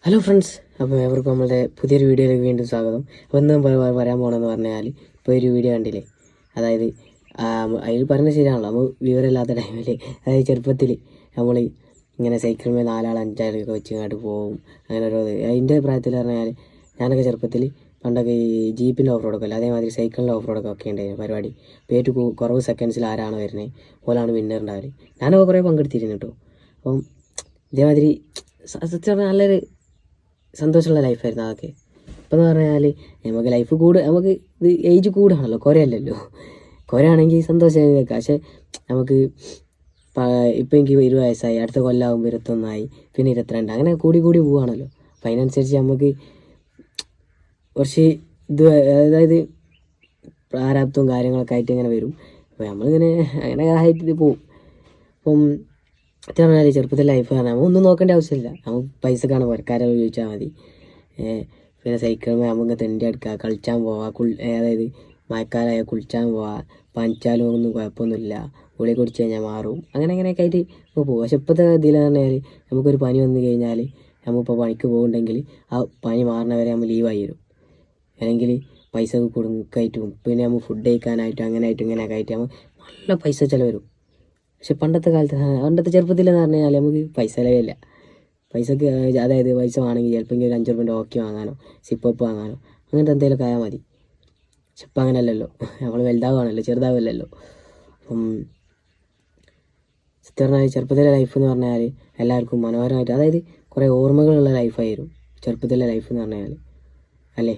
Hello friends, അപ്പോൾ എവർക്കും നമ്മളുടെ പുതിയൊരു വീഡിയോയിലേക്ക് വീണ്ടും സ്വാഗതം. അപ്പോൾ ഇന്ന് വരാൻ പോകണമെന്ന് പറഞ്ഞാൽ ഇപ്പോൾ ഒരു വീഡിയോ കണ്ടില്ലേ, അതായത് അതിൽ പറഞ്ഞത് ശരിയാണല്ലോ. നമ്മൾ വിവരമില്ലാത്ത ടൈമിൽ, അതായത് ചെറുപ്പത്തിൽ നമ്മൾ ഇങ്ങനെ സൈക്കിളിൽ 4 ആൾ 5 ആളൊക്കെ വെച്ച് ഇങ്ങോട്ട് പോകും. അങ്ങനെ ഓരോ അതിൻ്റെ പ്രായത്തിൽ പറഞ്ഞാൽ ഞാനൊക്കെ ചെറുപ്പത്തിൽ പണ്ടൊക്കെ ഈ ജീപ്പിൻ്റെ ഓഫ് റോഡൊക്കെ അല്ല, അതേമാതിരി സൈക്കിളിൻ്റെ ഓഫ് റോഡൊക്കെ ഒക്കെ ഉണ്ടായിരുന്നു പരിപാടി. ഇപ്പോൾ കുറവ് സെക്കൻഡ്സിൽ ആരാണ് വരുന്നത് ഓലാണ് വിന്നർ ഉണ്ടാവില്ല. ഞാനൊക്കെ കുറേ പങ്കെടുത്തിരുന്നു കേട്ടോ. അപ്പം ഇതേമാതിരി സത്യം നല്ലൊരു സന്തോഷമുള്ള ലൈഫായിരുന്നു അതൊക്കെ. ഇപ്പം എന്ന് പറഞ്ഞാൽ നമുക്ക് ലൈഫ് നമുക്ക് ഇത് ഏജ് കൂടുകയാണല്ലോ, കുറയല്ലല്ലോ. കുറയാണെങ്കിൽ സന്തോഷമായി വെക്കാം. പക്ഷേ നമുക്ക് ഇപ്പം എനിക്ക് 20 വയസ്സായി, അടുത്ത കൊല്ലമാകുമ്പോൾ 21 പിന്നെ 22, അങ്ങനെ കൂടി പോവുകയാണല്ലോ. അപ്പം അതിനനുസരിച്ച് നമുക്ക് കുറച്ച് ഇത്, അതായത് പ്രാരാബ്ദവും കാര്യങ്ങളൊക്കെ ആയിട്ട് ഇങ്ങനെ വരും. അപ്പോൾ നമ്മളിങ്ങനെ അങ്ങനെ ആയിട്ട് പോവും. അപ്പം പറഞ്ഞാൽ ചെറുപ്പത്തിൽ ലൈഫ് പറഞ്ഞാൽ നമ്മൾ ഒന്നും നോക്കേണ്ട ആവശ്യമില്ല. നമുക്ക് പൈസക്കാണ് പുരക്കാരോട് ചോദിച്ചാൽ മതി. പിന്നെ സൈക്കിളിൽ നമുക്ക് തെണ്ടി എടുക്കുക, കളിച്ചാൻ പോവാം. അതായത് മഴക്കാലമായ കുളിച്ചാൻ പോവാം. പനിച്ചാലും ഒന്നും കുഴപ്പമൊന്നുമില്ല, ഗുളിക കുടിച്ച് കഴിഞ്ഞാൽ മാറും. അങ്ങനെയൊക്കെ ആയിട്ട് നമുക്ക് പോകും. പക്ഷെ ഇപ്പോഴത്തെ ഇതിലെന്ന് പറഞ്ഞാൽ നമുക്കൊരു പനി വന്നു കഴിഞ്ഞാൽ നമ്മളിപ്പോൾ പണിക്ക് പോകുന്നുണ്ടെങ്കിൽ ആ പനി മാറണവരെ നമ്മൾ ലീവായി വരും. അല്ലെങ്കിൽ പൈസ കൊടുക്കായിട്ടും പിന്നെ നമ്മൾ ഫുഡ് കഴിക്കാനായിട്ടും അങ്ങനെയായിട്ടും ഇങ്ങനെയൊക്കെ ആയിട്ട് നമ്മൾ നല്ല പൈസ ചിലവ് വരും. പക്ഷെ പണ്ടത്തെ ചെറുപ്പത്തിലെന്ന് പറഞ്ഞു കഴിഞ്ഞാൽ നമുക്ക് പൈസ ചിലവില്ല. പൈസക്ക് അതായത് പൈസ വേണമെങ്കിൽ ചിലപ്പോൾ ഒരു 5 രൂപേൻ്റെ ഹോക്കി വാങ്ങാനോ സിപ്പപ്പ് വാങ്ങാനോ അങ്ങനത്തെ എന്തെങ്കിലുമൊക്കെ ആയാൽ മതി. പക്ഷെ ഇപ്പം അങ്ങനെയല്ലല്ലോ, നമ്മൾ വലുതാവുകയാണല്ലോ, ചെറുതാവില്ലല്ലോ. അപ്പം സത്യം പറഞ്ഞാൽ ചെറുപ്പത്തിലെ ലൈഫ് എന്ന് പറഞ്ഞാൽ എല്ലാവർക്കും മനോഹരമായിട്ട്, അതായത് കുറേ ഓർമ്മകളുള്ള ലൈഫായിരുന്നു ചെറുപ്പത്തിലെ ലൈഫ് എന്ന് പറഞ്ഞാൽ, അല്ലേ?